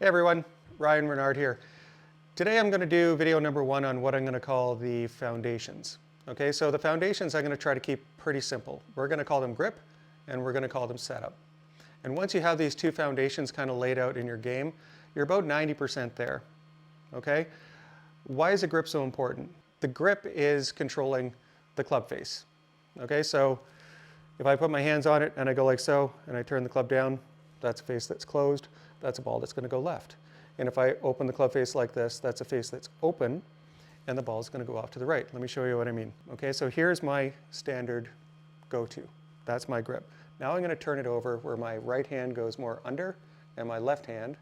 Hey everyone, Ryan Renard here. Today I'm going to do video number 1 on what I'm going to call the foundations. Okay, so the foundations I'm going to try to keep pretty simple. We're going to call them grip and we're going to call them setup. And once you have these two foundations kind of laid out in your game, you're about 90% there. Okay? Why is a grip so important? The grip is controlling the club face. Okay, so if I put my hands on it and I go like so and I turn the club down, that's a face that's closed. That's a ball that's going to go left. And if I open the club face like this, that's a face that's open and the ball is going to go off to the right. Let me show you what I mean. Okay, so here's my standard go-to. That's my grip. Now I'm going to turn it over where my right hand goes more under and my left hand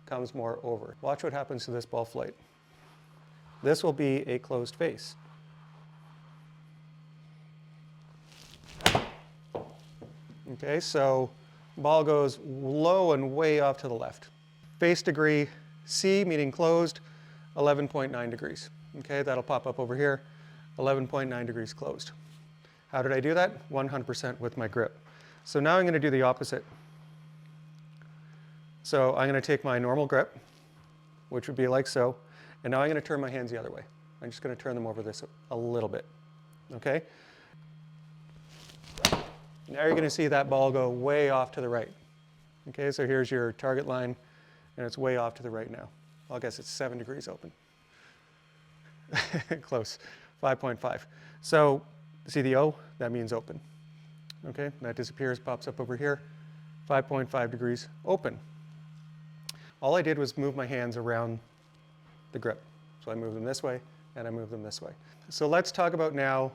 comes more over. Watch what happens to this ball flight. This will be a closed face. Okay, so ball goes low and way off to the left. Face degree C, meaning closed, 11.9 degrees. Okay, that'll pop up over here, 11.9 degrees closed. How did I do that? 100% with my grip. So now I'm going to do the opposite. So I'm going to take my normal grip, which would be like so, and now I'm going to turn my hands the other way. I'm just going to turn them over this a little bit. Okay? Now you're going to see that ball go way off to the right. Okay, so here's your target line, and it's way off to the right now. Well, I guess it's 7 degrees open. Close, 5.5. So see the O? That means open. Okay, that disappears, pops up over here, 5.5 degrees open. All I did was move my hands around the grip. So I move them this way, and I move them this way. So let's talk about now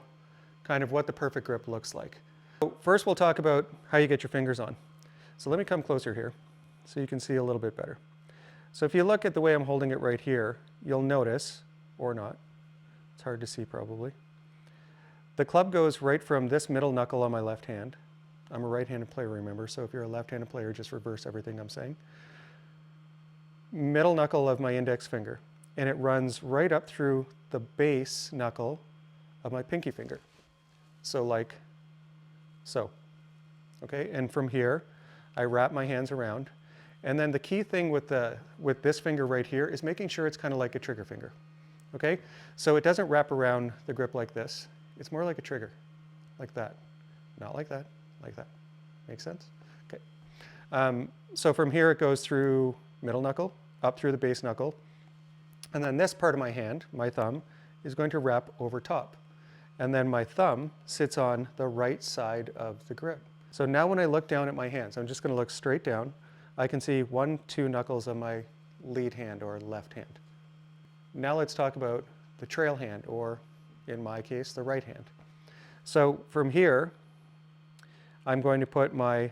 kind of what the perfect grip looks like. So first we'll talk about how you get your fingers on. So let me come closer here so you can see a little bit better. So if you look at the way I'm holding it right here, you'll notice, or not, it's hard to see probably, the club goes right from this middle knuckle on my left hand. I'm a right-handed player, remember, so if you're a left-handed player, just reverse everything I'm saying. Middle knuckle of my index finger, and it runs right up through the base knuckle of my pinky finger. So like so. Okay, and from here, I wrap my hands around. And then the key thing with this finger right here is making sure it's kind of like a trigger finger. Okay, so it doesn't wrap around the grip like this. It's more like a trigger, like that. Not like that, like that. Make sense? Okay. So from here it goes through middle knuckle, up through the base knuckle. And then this part of my hand, my thumb, is going to wrap over top. And then my thumb sits on the right side of the grip. So now when I look down at my hands, I'm just going to look straight down. I can see 1, 2 knuckles of my lead hand or left hand. Now let's talk about the trail hand, or in my case, the right hand. So from here, I'm going to put my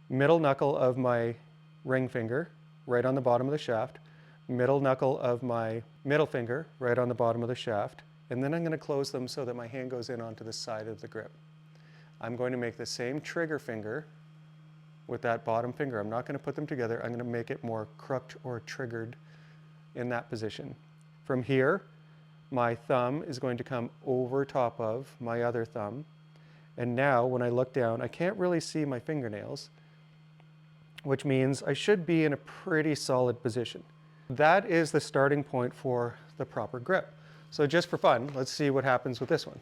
middle knuckle of my ring finger right on the bottom of the shaft, middle knuckle of my middle finger right on the bottom of the shaft, and then I'm going to close them so that my hand goes in onto the side of the grip. I'm going to make the same trigger finger with that bottom finger. I'm not going to put them together. I'm going to make it more crooked or triggered in that position. From here, my thumb is going to come over top of my other thumb. And now when I look down, I can't really see my fingernails, which means I should be in a pretty solid position. That is the starting point for the proper grip. So just for fun, let's see what happens with this one.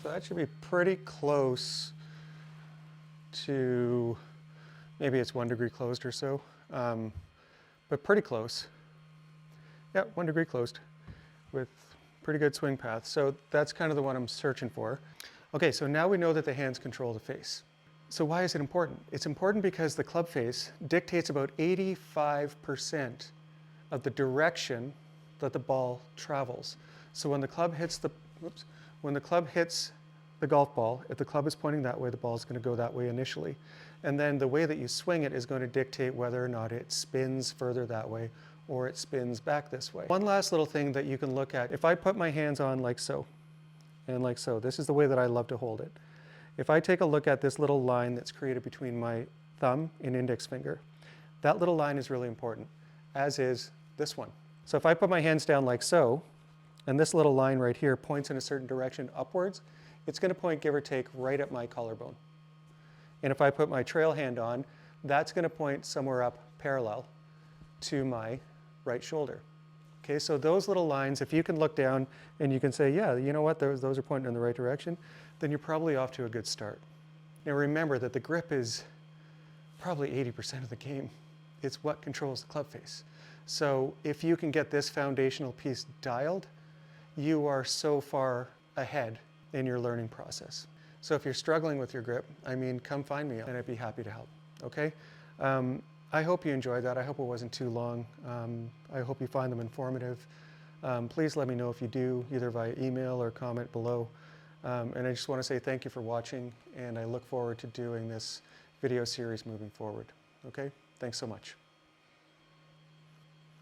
So that should be pretty close to, maybe it's 1 degree closed or so, but pretty close. Yeah, 1 degree closed with pretty good swing path. So that's kind of the one I'm searching for. Okay, so now we know that the hands control the face. So why is it important? It's important because the club face dictates about 85% of the direction that the ball travels. So when the club hits the golf ball, if the club is pointing that way, the ball is going to go that way initially. And then the way that you swing it is going to dictate whether or not it spins further that way or it spins back this way. One last little thing that you can look at, if I put my hands on like so, and like so, this is the way that I love to hold it. If I take a look at this little line that's created between my thumb and index finger, that little line is really important, as is this one. So if I put my hands down like so, and this little line right here points in a certain direction upwards, it's going to point, give or take, right at my collarbone. And if I put my trail hand on, that's going to point somewhere up parallel to my right shoulder. Okay, so those little lines, if you can look down and you can say, yeah, you know what, those are pointing in the right direction, then you're probably off to a good start. Now remember that the grip is probably 80% of the game. It's what controls the club face. So if you can get this foundational piece dialed, you are so far ahead in your learning process. So if you're struggling with your grip, I mean, come find me and I'd be happy to help, okay? I hope you enjoyed that. I hope it wasn't too long. I hope you find them informative. Please let me know if you do, either via email or comment below. And I just want to say thank you for watching, and I look forward to doing this video series moving forward. Okay? Thanks so much.